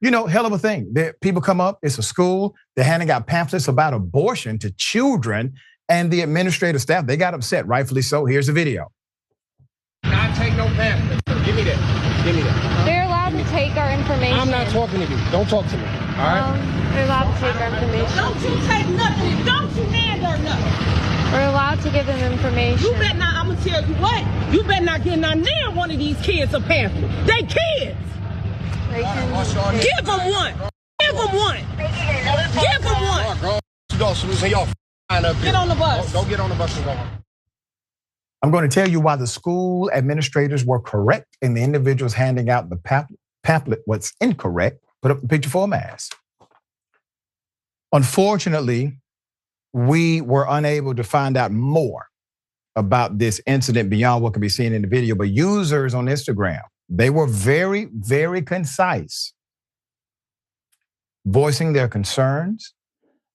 hell of a thing. People come up, it's a school, they're handing out pamphlets about abortion to children, and the administrative staff, they got upset, rightfully so. Here's the video. I take no pamphlets. Give me that. They're allowed to take our information. I'm not talking to you. Don't talk to me. All right? They're allowed to take our information. Don't you take nothing. Don't you hand her nothing. We're allowed to give them information. You better not, I'm going to tell you what. You better not get not near one of these kids a pamphlet. They kids. Give them one. Give them one. Give them one. Get on the bus. Don't get on the bus and go home. I'm going to tell you why the school administrators were correct and the individuals handing out the pamphlet was incorrect. Put up the picture for a mass. Unfortunately, we were unable to find out more about this incident beyond what can be seen in the video, but users on Instagram, they were very, very concise, voicing their concerns.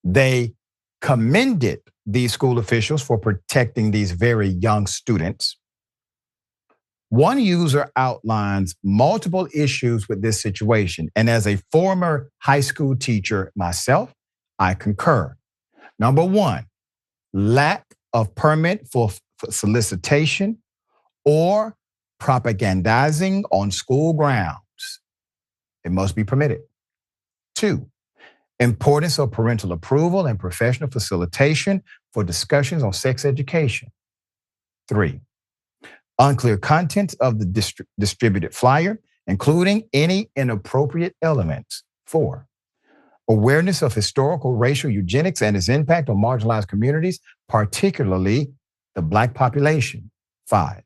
They commended these school officials for protecting these very young students. One user outlines multiple issues with this situation, and as a former high school teacher myself, I concur. Number one, lack of permit for solicitation or propagandizing on school grounds. It must be permitted. Two, importance of parental approval and professional facilitation for discussions on sex education. Three, unclear content of the distributed flyer, including any inappropriate elements. Four, awareness of historical racial eugenics and its impact on marginalized communities, particularly the Black population. Five,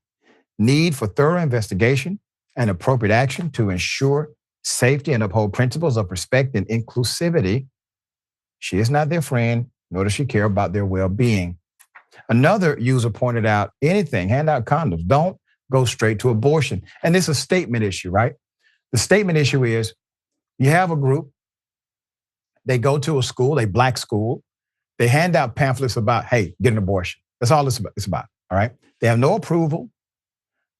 need for thorough investigation and appropriate action to ensure safety and uphold principles of respect and inclusivity. She is not their friend, nor does she care about their well-being. Another user pointed out, hand out condoms, don't go straight to abortion. And this is a statement issue, right? The statement issue is you have a group, they go to a school, a Black school, they hand out pamphlets about, hey, get an abortion. That's all it's about, all right? They have no approval.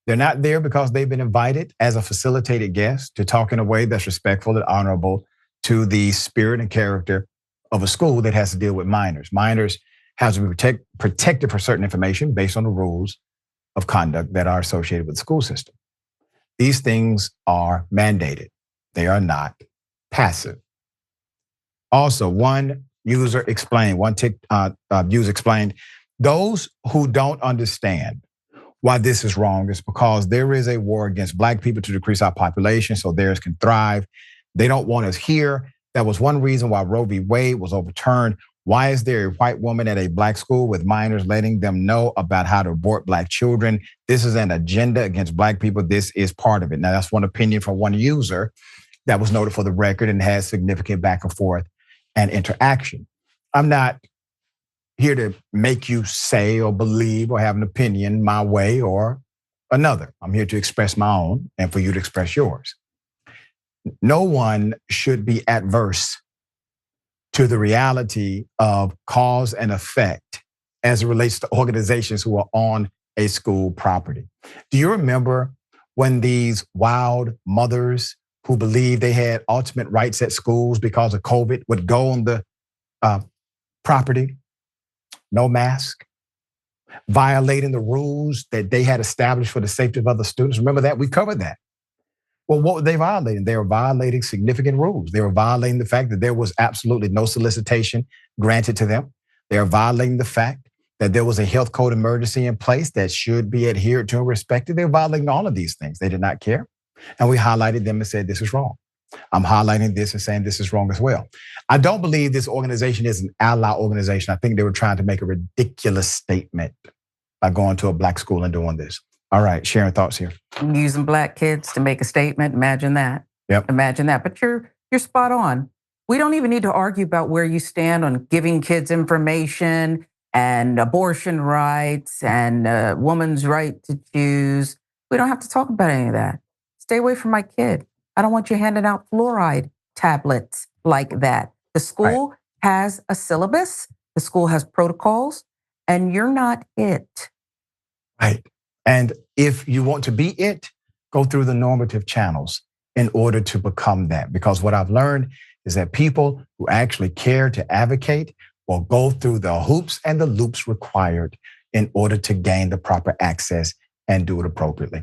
They're not there because they've been invited as a facilitated guest to talk in a way that's respectful and honorable to the spirit and character of a school that has to deal with minors. Minors have to be protected for certain information based on the rules of conduct that are associated with the school system. These things are mandated. They are not passive. Also, one user explained, those who don't understand why this is wrong is because there is a war against Black people to decrease our population so theirs can thrive. They don't want us here. That was one reason why Roe v. Wade was overturned. Why is there a white woman at a Black school with minors letting them know about how to abort Black children? This is an agenda against Black people. This is part of it. Now, that's one opinion from one user that was noted for the record and has significant back and forth and interaction. I'm not here to make you say or believe or have an opinion my way or another. I'm here to express my own and for you to express yours. No one should be adverse to the reality of cause and effect as it relates to organizations who are on a school property. Do you remember when these wild mothers who believed they had ultimate rights at schools because of COVID would go on the property, no mask, violating the rules that they had established for the safety of other students? Remember that? We covered that. Well, what were they violating? They were violating significant rules. They were violating the fact that there was absolutely no solicitation granted to them. They are violating the fact that there was a health code emergency in place that should be adhered to and respected. They were violating all of these things. They did not care. And we highlighted them and said, this is wrong. I'm highlighting this and saying this is wrong as well. I don't believe this organization is an ally organization. I think they were trying to make a ridiculous statement by going to a Black school and doing this. All right, Sharon, thoughts here. Using Black kids to make a statement, imagine that. Yep. Imagine that, but you're spot on. We don't even need to argue about where you stand on giving kids information and abortion rights and a woman's right to choose. We don't have to talk about any of that. Stay away from my kid. I don't want you handing out fluoride tablets like that. The school has a syllabus, the school has protocols, and you're not it. Right. And if you want to be it, go through the normative channels in order to become that. Because what I've learned is that people who actually care to advocate will go through the hoops and the loops required in order to gain the proper access and do it appropriately.